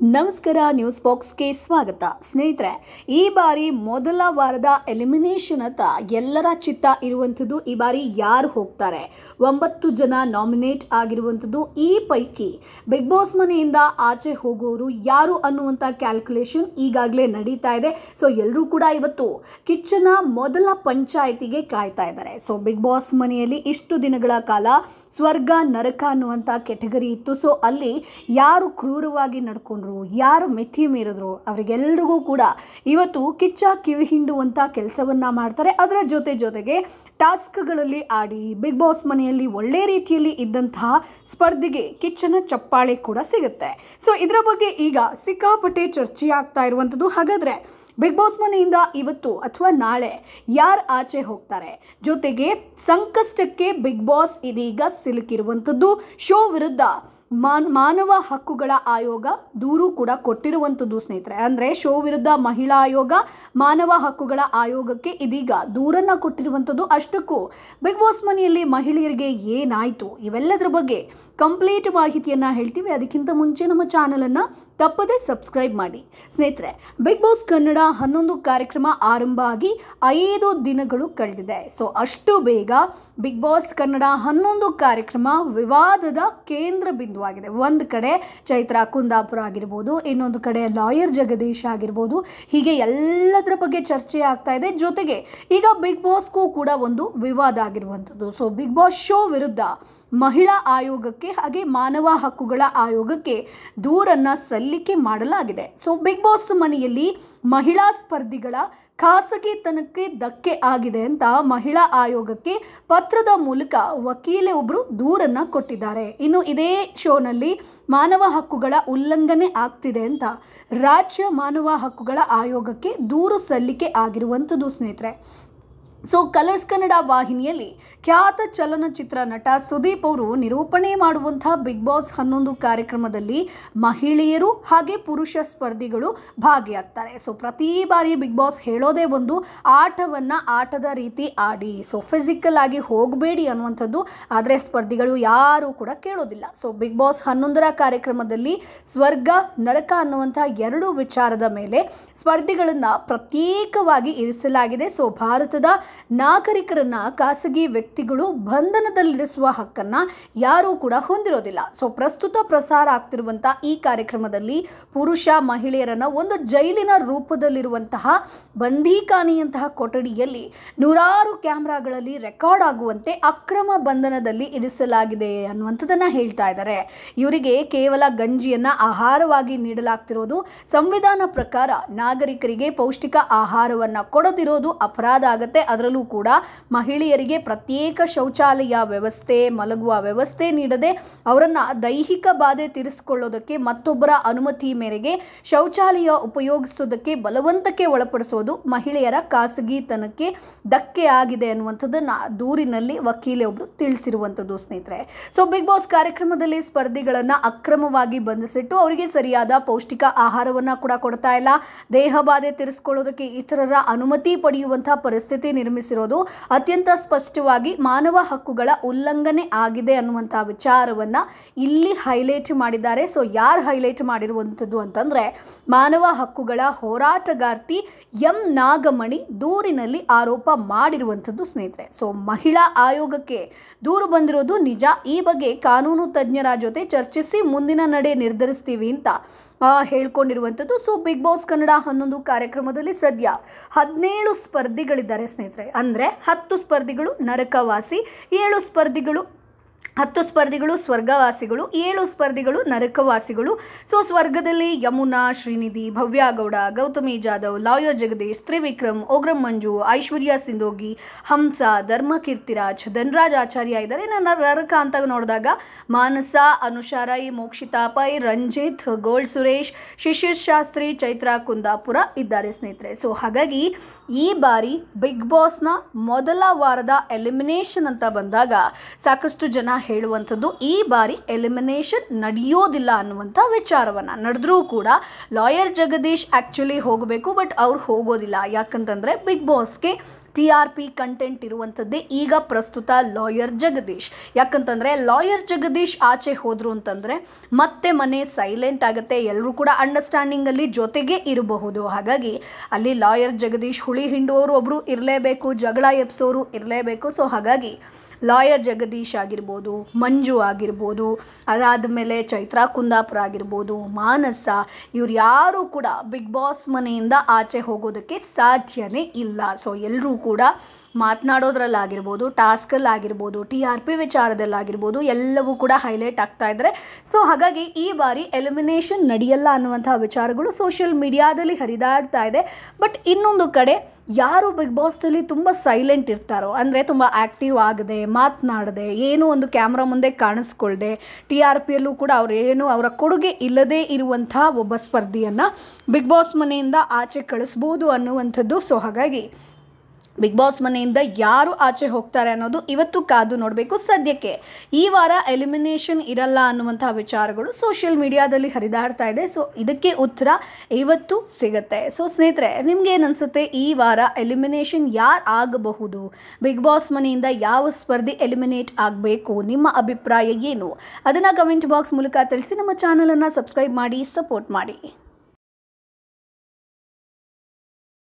ನಮಸ್ಕಾರ, ನ್ಯೂಸ್ ಬಾಕ್ಸ್ಗೆ ಸ್ವಾಗತ. ಸ್ನೇಹಿತರೆ, ಈ ಬಾರಿ ಮೊದಲ ವಾರದ ಎಲಿಮಿನೇಷನ್ ಅಂತ ಎಲ್ಲರ ಚಿತ್ತ ಇರುವಂಥದ್ದು. ಈ ಬಾರಿ ಯಾರು ಹೋಗ್ತಾರೆ? 9 ಜನ ನಾಮಿನೇಟ್ ಆಗಿರುವಂಥದ್ದು. ಈ ಪೈಕಿ ಬಿಗ್ ಬಾಸ್ ಮನೆಯಿಂದ ಆಚೆ ಹೋಗೋರು ಯಾರು ಅನ್ನುವಂಥ ಕ್ಯಾಲ್ಕುಲೇಷನ್ ಈಗಾಗಲೇ ನಡೀತಾ ಇದೆ. ಸೊ ಎಲ್ಲರೂ ಕೂಡ ಇವತ್ತು ಕಿಚ್ಚನ ಮೊದಲ ಪಂಚಾಯಿತಿಗೆ ಕಾಯ್ತಾ ಇದ್ದಾರೆ. ಸೊ ಬಿಗ್ ಬಾಸ್ ಮನೆಯಲ್ಲಿ ಇಷ್ಟು ದಿನಗಳ ಕಾಲ ಸ್ವರ್ಗ ನರಕ ಅನ್ನುವಂಥ ಕೆಟಗರಿ ಇತ್ತು. ಸೊ ಅಲ್ಲಿ ಯಾರು ಕ್ರೂರವಾಗಿ ನಡ್ಕೊಂಡ್ರು, ಯಾರು ಮಿತಿ ಮೀರಿದ್ರು, ಅವರಿಗೆಲ್ಲರಿಗೂ ಕೂಡ ಇವತ್ತು ಕಿಚ್ಚ ಕಿವಿ ಹಿಂಡುವಂಥ ಕೆಲಸವನ್ನ ಮಾಡ್ತಾರೆ. ಅದರ ಜೊತೆಗೆ ಟಾಸ್ಕ್ಗಳಲ್ಲಿ ಆಡಿ ಬಿಗ್ ಬಾಸ್ ಮನೆಯಲ್ಲಿ ಒಳ್ಳೆ ರೀತಿಯಲ್ಲಿ ಇದ್ದಂತಹ ಸ್ಪರ್ಧಿಗೆ ಕಿಚ್ಚನ ಚಪ್ಪಾಳೆ ಕೂಡ ಸಿಗುತ್ತೆ. ಸೊ ಇದರ ಬಗ್ಗೆ ಈಗ ಸಿಕ್ಕಾಪಟ್ಟೆ ಚರ್ಚೆ ಆಗ್ತಾ ಇರುವಂಥದ್ದು. ಹಾಗಾದ್ರೆ ಬಿಗ್ ಬಾಸ್ ಮನೆಯಿಂದ ಇವತ್ತು ಅಥವಾ ನಾಳೆ ಯಾರು ಆಚೆ ಹೋಗ್ತಾರೆ? ಜೊತೆಗೆ ಸಂಕಷ್ಟಕ್ಕೆ ಬಿಗ್ ಬಾಸ್ ಇದೀಗ ಸಿಲುಕಿರುವಂಥದ್ದು. ಶೋ ವಿರುದ್ಧ ಮಾನವ ಹಕ್ಕುಗಳ ಆಯೋಗ ದೂರು ಕೂಡ ಕೊಟ್ಟಿರುವಂಥದ್ದು. ಸ್ನೇಹಿತರೆ, ಅಂದರೆ ಶೋ ವಿರುದ್ಧ ಮಹಿಳಾ ಆಯೋಗ ಮಾನವ ಹಕ್ಕುಗಳ ಆಯೋಗಕ್ಕೆ ಇದೀಗ ದೂರನ್ನು ಕೊಟ್ಟಿರುವಂಥದ್ದು. ಅಷ್ಟಕ್ಕೂ ಬಿಗ್ ಬಾಸ್ ಮನೆಯಲ್ಲಿ ಮಹಿಳೆಯರಿಗೆ ಏನಾಯಿತು, ಇವೆಲ್ಲದರ ಬಗ್ಗೆ ಕಂಪ್ಲೀಟ್ ಮಾಹಿತಿಯನ್ನು ಹೇಳ್ತೀವಿ. ಅದಕ್ಕಿಂತ ಮುಂಚೆ ನಮ್ಮ ಚಾನಲನ್ನು ತಪ್ಪದೇ ಸಬ್ಸ್ಕ್ರೈಬ್ ಮಾಡಿ. ಸ್ನೇಹಿತರೆ, ಬಿಗ್ ಬಾಸ್ ಕನ್ನಡ 11 ಕಾರ್ಯಕ್ರಮ ಆರಂಭ ಆಗಿ 5 ದಿನಗಳು ಕಳೆದಿದೆ. ಸೊ ಅಷ್ಟು ಬೇಗ ಬಿಗ್ ಬಾಸ್ ಕನ್ನಡ 11 ಕಾರ್ಯಕ್ರಮ ವಿವಾದದ ಕೇಂದ್ರ ಬಿಂದುವಾಗಿದೆ. ಒಂದು ಕಡೆ ಚೈತ್ರ ಕುಂದಾಪುರ ಆಗಿರ್ಬೋದು, ಇನ್ನೊಂದು ಕಡೆ ಲಾಯರ್ ಜಗದೀಶ್ ಆಗಿರ್ಬೋದು, ಹೀಗೆ ಎಲ್ಲದರ ಬಗ್ಗೆ ಚರ್ಚೆ ಆಗ್ತಾ ಇದೆ. ಜೊತೆಗೆ ಈಗ ಬಿಗ್ ಬಾಸ್ಗೂ ಕೂಡ ಒಂದು ವಿವಾದ ಆಗಿರುವಂಥದ್ದು. ಸೊ ಬಿಗ್ ಬಾಸ್ ಶೋ ವಿರುದ್ಧ ಮಹಿಳಾ ಆಯೋಗಕ್ಕೆ ಹಾಗೆ ಮಾನವ ಹಕ್ಕುಗಳ ಆಯೋಗಕ್ಕೆ ದೂರನ್ನು ಸಲ್ಲಿಕೆ ಮಾಡಲಾಗಿದೆ. ಸೊ ಬಿಗ್ ಬಾಸ್ ಮನೆಯಲ್ಲಿ ಮಹಿಳಾ ಸ್ಪರ್ಧಿಗಳ ಖಾಸಗಿತನಕ್ಕೆ ಧಕ್ಕೆ ಆಗಿದೆ ಅಂತ ಮಹಿಳಾ ಆಯೋಗಕ್ಕೆ ಪತ್ರದ ಮೂಲಕ ವಕೀಲೆ ಒಬ್ಬರು ದೂರನ್ನು ಕೊಟ್ಟಿದ್ದಾರೆ. ಇನ್ನು ಇದೇ ಶೋನಲ್ಲಿ ಮಾನವ ಹಕ್ಕುಗಳ ಉಲ್ಲಂಘನೆ ಆಗ್ತಿದೆ ಅಂತ ರಾಜ್ಯ ಮಾನವ ಹಕ್ಕುಗಳ ಆಯೋಗಕ್ಕೆ ದೂರು ಸಲ್ಲಿಕೆ ಆಗಿರುವಂಥದ್ದು. ಸ್ನೇಹಿತರೆ, ಸೊ ಕಲರ್ಸ್ ಕನ್ನಡ ವಾಹಿನಿಯಲ್ಲಿ ಖ್ಯಾತ ಚಲನಚಿತ್ರ ನಟ ಸುದೀಪ್ ಅವರು ನಿರೂಪಣೆ ಮಾಡುವಂಥ ಬಿಗ್ ಬಾಸ್ 11 ಕಾರ್ಯಕ್ರಮದಲ್ಲಿ ಮಹಿಳೆಯರು ಹಾಗೆ ಪುರುಷ ಸ್ಪರ್ಧಿಗಳು ಭಾಗಿಯಾಗ್ತಾರೆ. ಸೊ ಪ್ರತಿ ಬಾರಿ ಬಿಗ್ ಬಾಸ್ ಹೇಳೋದೇ ಒಂದು, ಆಟವನ್ನು ಆಟದ ರೀತಿ ಆಡಿ, ಸೊ ಫಿಸಿಕಲ್ ಆಗಿ ಹೋಗಬೇಡಿ ಅನ್ನುವಂಥದ್ದು. ಆದರೆ ಸ್ಪರ್ಧಿಗಳು ಯಾರೂ ಕೂಡ ಕೇಳೋದಿಲ್ಲ. ಸೊ ಬಿಗ್ ಬಾಸ್ 11ರ ಕಾರ್ಯಕ್ರಮದಲ್ಲಿ ಸ್ವರ್ಗ ನರಕ ಅನ್ನುವಂಥ 2 ವಿಚಾರದ ಮೇಲೆ ಸ್ಪರ್ಧಿಗಳನ್ನು ಪ್ರತ್ಯೇಕವಾಗಿ ಇರಿಸಲಾಗಿದೆ. ಸೊ ಭಾರತದ ನಾಗರಿಕರನ್ನ ಖಾಸಗಿ ವ್ಯಕ್ತಿಗಳು ಬಂಧನದಲ್ಲಿರಿಸುವ ಹಕ್ಕನ್ನ ಯಾರೂ ಕೂಡ ಹೊಂದಿರೋದಿಲ್ಲ. ಸೊ ಪ್ರಸ್ತುತ ಪ್ರಸಾರ ಆಗ್ತಿರುವಂಥ ಈ ಕಾರ್ಯಕ್ರಮದಲ್ಲಿ ಪುರುಷ ಮಹಿಳೆಯರನ್ನ ಒಂದು ಜೈಲಿನ ರೂಪದಲ್ಲಿರುವಂತಹ ಬಂದೀಖಾನೆಯಂತಹ ಕೊಠಡಿಯಲ್ಲಿ ನೂರಾರು ಕ್ಯಾಮ್ರಾಗಳಲ್ಲಿ ರೆಕಾರ್ಡ್ ಆಗುವಂತೆ ಅಕ್ರಮ ಬಂಧನದಲ್ಲಿ ಇರಿಸಲಾಗಿದೆ ಅನ್ನುವಂಥದ್ದನ್ನ ಹೇಳ್ತಾ ಇದ್ದಾರೆ. ಇವರಿಗೆ ಕೇವಲ ಗಂಜಿಯನ್ನ ಆಹಾರವಾಗಿ ನೀಡಲಾಗ್ತಿರೋದು. ಸಂವಿಧಾನ ಪ್ರಕಾರ ನಾಗರಿಕರಿಗೆ ಪೌಷ್ಟಿಕ ಆಹಾರವನ್ನ ಕೊಡದಿರೋದು ಅಪರಾಧ ಆಗುತ್ತೆ. ಅದರಲ್ಲೂ ಕೂಡ ಮಹಿಳೆಯರಿಗೆ ಪ್ರತ್ಯೇಕ ಶೌಚಾಲಯ ವ್ಯವಸ್ಥೆ, ಮಲಗುವ ವ್ಯವಸ್ಥೆ ನೀಡದೆ ಅವರನ್ನು ದೈಹಿಕ ಬಾಧೆ ತೀರಿಸಿಕೊಳ್ಳೋದಕ್ಕೆ ಮತ್ತೊಬ್ಬರ ಅನುಮತಿ ಮೇರೆಗೆ ಶೌಚಾಲಯ ಉಪಯೋಗಿಸೋದಕ್ಕೆ ಬಲವಂತಕ್ಕೆ ಒಳಪಡಿಸೋದು ಮಹಿಳೆಯರ ಖಾಸಗಿತನಕ್ಕೆ ಧಕ್ಕೆ ಆಗಿದೆ ಅನ್ನುವಂಥದ್ದನ್ನು ದೂರಿನಲ್ಲಿ ವಕೀಲೆ ಒಬ್ಬರು ತಿಳಿಸಿರುವಂಥದ್ದು. ಸ್ನೇಹಿತರೆ, ಸೊ ಬಿಗ್ ಬಾಸ್ ಕಾರ್ಯಕ್ರಮದಲ್ಲಿ ಸ್ಪರ್ಧಿಗಳನ್ನು ಅಕ್ರಮವಾಗಿ ಬಂಧಿಸಿಟ್ಟು ಅವರಿಗೆ ಸರಿಯಾದ ಪೌಷ್ಟಿಕ ಆಹಾರವನ್ನು ಕೂಡ ಕೊಡ್ತಾ ಇಲ್ಲ. ದೇಹ ಬಾಧೆ ತೀರಿಸಿಕೊಳ್ಳೋದಕ್ಕೆ ಇತರರ ಅನುಮತಿ ಪಡೆಯುವಂತಹ ಪರಿಸ್ಥಿತಿ ನಿರ್ಮಿಸಿರೋದು ಅತ್ಯಂತ ಸ್ಪಷ್ಟವಾಗಿ ಮಾನವ ಹಕ್ಕುಗಳ ಉಲ್ಲಂಘನೆ ಆಗಿದೆ ಅನ್ನುವಂಥ ವಿಚಾರವನ್ನ ಇಲ್ಲಿ ಹೈಲೈಟ್ ಮಾಡಿದ್ದಾರೆ. ಸೊ ಯಾರು ಹೈಲೈಟ್ ಮಾಡಿರುವಂಥದ್ದು ಅಂತಂದ್ರೆ ಮಾನವ ಹಕ್ಕುಗಳ ಹೋರಾಟಗಾರ್ತಿ ಎಂ ನಾಗಮಣಿ ದೂರಿನಲ್ಲಿ ಆರೋಪ ಮಾಡಿರುವಂಥದ್ದು. ಸ್ನೇಹಿತರೆ, ಸೊ ಮಹಿಳಾ ಆಯೋಗಕ್ಕೆ ದೂರು ಬಂದಿರೋದು ನಿಜ. ಈ ಬಗ್ಗೆ ಕಾನೂನು ತಜ್ಞರ ಜೊತೆ ಚರ್ಚಿಸಿ ಮುಂದಿನ ನಡೆ ನಿರ್ಧರಿಸ್ತೀವಿ ಅಂತ ಹೇಳ್ಕೊಂಡಿರುವಂಥದ್ದು. ಸೊ ಬಿಗ್ ಬಾಸ್ ಕನ್ನಡ 11 ಕಾರ್ಯಕ್ರಮದಲ್ಲಿ ಸದ್ಯ 17 ಸ್ಪರ್ಧಿಗಳಿದ್ದಾರೆ ಸ್ನೇಹಿತರೆ. ಅಂದರೆ 10 ಸ್ಪರ್ಧಿಗಳು ನರಕವಾಸಿ, 10 ಸ್ಪರ್ಧಿಗಳು ಸ್ವರ್ಗವಾಸಿಗಳು, 7 ಸ್ಪರ್ಧಿಗಳು ನರಕವಾಸಿಗಳು. ಸೊ ಸ್ವರ್ಗದಲ್ಲಿ ಯಮುನಾ, ಶ್ರೀನಿಧಿ, ಭವ್ಯ ಗೌಡ, ಗೌತಮಿ ಜಾಧವ್, ಲಾಯರ್ ಜಗದೀಶ್, ತ್ರಿವಿಕ್ರಮ್, ಓಗ್ರಂ ಮಂಜು, ಐಶ್ವರ್ಯ ಸಿಂಧೋಗಿ, ಹಂಸ, ಧರ್ಮಕೀರ್ತಿರಾಜ್, ಧನರಾಜ್ ಆಚಾರ್ಯ ಇದ್ದಾರೆ. ನರಕ ಅಂತ ನೋಡಿದಾಗ ಮಾನಸ, ಅನುಷಾ ರೈ, ಮೋಕ್ಷಿತಾ ಪೈ, ರಂಜಿತ್, ಗೋಲ್ಡ್ ಸುರೇಶ್, ಶಿಶಿರ್ ಶಾಸ್ತ್ರಿ, ಚೈತ್ರ ಕುಂದಾಪುರ ಇದ್ದಾರೆ ಸ್ನೇಹಿತರೆ. ಸೊ ಹಾಗಾಗಿ ಈ ಬಾರಿ ಬಿಗ್ ಬಾಸ್ನ ಮೊದಲ ವಾರದ ಎಲಿಮಿನೇಷನ್ ಅಂತ ಬಂದಾಗ ಸಾಕಷ್ಟು ಜನ ಹೇಳುವಂಥದ್ದು ಈ ಬಾರಿ ಎಲಿಮಿನೇಷನ್ ನಡೆಯೋದಿಲ್ಲ ಅನ್ನುವಂಥ ವಿಚಾರವನ್ನು. ನಡೆದ್ರೂ ಕೂಡ ಲಾಯರ್ ಜಗದೀಶ್ ಆ್ಯಕ್ಚುಲಿ ಹೋಗಬೇಕು, ಬಟ್ ಅವ್ರು ಹೋಗೋದಿಲ್ಲ. ಯಾಕಂತಂದರೆ ಬಿಗ್ ಬಾಸ್ಗೆ TRP ಕಂಟೆಂಟ್ ಇರುವಂಥದ್ದೇ ಈಗ ಪ್ರಸ್ತುತ ಲಾಯರ್ ಜಗದೀಶ್. ಯಾಕಂತಂದರೆ ಲಾಯರ್ ಜಗದೀಶ್ ಆಚೆ ಹೋದರು ಅಂತಂದರೆ ಮತ್ತೆ ಮನೆ ಸೈಲೆಂಟ್ ಆಗುತ್ತೆ, ಎಲ್ಲರೂ ಕೂಡ ಅಂಡರ್ಸ್ಟ್ಯಾಂಡಿಂಗಲ್ಲಿ ಜೊತೆಗೆ ಇರಬಹುದು. ಹಾಗಾಗಿ ಅಲ್ಲಿ ಲಾಯರ್ ಜಗದೀಶ್ ಹುಳಿ ಹಿಂಡುವವರು ಒಬ್ಬರು ಇರಲೇಬೇಕು, ಜಗಳ ಎಬ್ಸೋರು ಇರಲೇಬೇಕು. ಸೊ ಹಾಗಾಗಿ ಲಾಯರ್ ಜಗದೀಶ್ ಆಗಿರ್ಬೋದು, ಮಂಜು ಆಗಿರ್ಬೋದು, ಅದಾದಮೇಲೆ ಚೈತ್ರಾ ಕುಂದಾಪುರ ಆಗಿರ್ಬೋದು, ಮಾನಸ, ಇವ್ರು ಯಾರೂ ಕೂಡ ಬಿಗ್ ಬಾಸ್ ಮನೆಯಿಂದ ಆಚೆ ಹೋಗೋದಕ್ಕೆ ಸಾಧ್ಯನೇ ಇಲ್ಲ. ಸೊ ಎಲ್ಲರೂ ಕೂಡ ಮಾತನಾಡೋದ್ರಲ್ಲಾಗಿರ್ಬೋದು, ಟಾಸ್ಕಲ್ಲಾಗಿರ್ಬೋದು, TRP ವಿಚಾರದಲ್ಲಾಗಿರ್ಬೋದು ಎಲ್ಲವೂ ಕೂಡ ಹೈಲೈಟ್ ಆಗ್ತಾ ಇದ್ದಾರೆ. ಸೊ ಹಾಗಾಗಿ ಈ ಬಾರಿ ಎಲಿಮಿನೇಷನ್ ನಡೆಯಲ್ಲ ಅನ್ನುವಂಥ ವಿಚಾರಗಳು ಸೋಷಿಯಲ್ ಮೀಡಿಯಾದಲ್ಲಿ ಹರಿದಾಡ್ತಾ ಇದೆ. ಬಟ್ ಇನ್ನೊಂದು ಕಡೆ ಯಾರು ಬಿಗ್ ಬಾಸ್ನಲ್ಲಿ ತುಂಬ ಸೈಲೆಂಟ್ ಇರ್ತಾರೋ, ಅಂದರೆ ತುಂಬ ಆ್ಯಕ್ಟಿವ್ ಆಗದೆ, ಮಾತನಾಡದೆ, ಏನೋ ಒಂದು ಕ್ಯಾಮ್ರಾ ಮುಂದೆ ಕಾಣಿಸ್ಕೊಳ್ದೆ, TRPಯಲ್ಲೂ ಕೂಡ ಅವರ ಕೊಡುಗೆ ಇಲ್ಲದೇ ಇರುವಂಥ ಒಬ್ಬ ಸ್ಪರ್ಧಿಯನ್ನು ಬಿಗ್ ಬಾಸ್ ಮನೆಯಿಂದ ಆಚೆ ಕಳಿಸ್ಬೋದು ಅನ್ನುವಂಥದ್ದು. ಸೊ ಹಾಗಾಗಿ ಬಿಗ್ ಬಾಸ್ ಮನೆಯಿಂದ ಯಾರು ಆಚೆ ಹೋಗ್ತಾರೆ ಅನ್ನೋದು ಇವತ್ತು ಕಾದು ನೋಡಬೇಕು. ಸದ್ಯಕ್ಕೆ ಈ ವಾರ ಎಲಿಮಿನೇಷನ್ ಇರಲ್ಲ ಅನ್ನುವಂಥ ವಿಚಾರಗಳು ಸೋಷಿಯಲ್ ಮೀಡಿಯಾದಲ್ಲಿ ಹರಿದಾಡ್ತಾ ಇದೆ. ಸೊ ಇದಕ್ಕೆ ಉತ್ತರ ಇವತ್ತು ಸಿಗುತ್ತೆ. ಸೊ ಸ್ನೇಹಿತರೆ, ನಿಮ್ಗೇನು ಅನಿಸುತ್ತೆ, ಈ ವಾರ ಎಲಿಮಿನೇಷನ್ ಯಾರು ಆಗಬಹುದು, ಬಿಗ್ ಬಾಸ್ ಮನೆಯಿಂದ ಯಾವ ಸ್ಪರ್ಧಿ ಎಲಿಮಿನೇಟ್ ಆಗಬೇಕು, ನಿಮ್ಮ ಅಭಿಪ್ರಾಯ ಏನು? ಅದನ್ನು ಕಮೆಂಟ್ ಬಾಕ್ಸ್ ಮೂಲಕ ತಿಳಿಸಿ. ನಮ್ಮ ಚಾನಲನ್ನು ಸಬ್ಸ್ಕ್ರೈಬ್ ಮಾಡಿ, ಸಪೋರ್ಟ್ ಮಾಡಿ.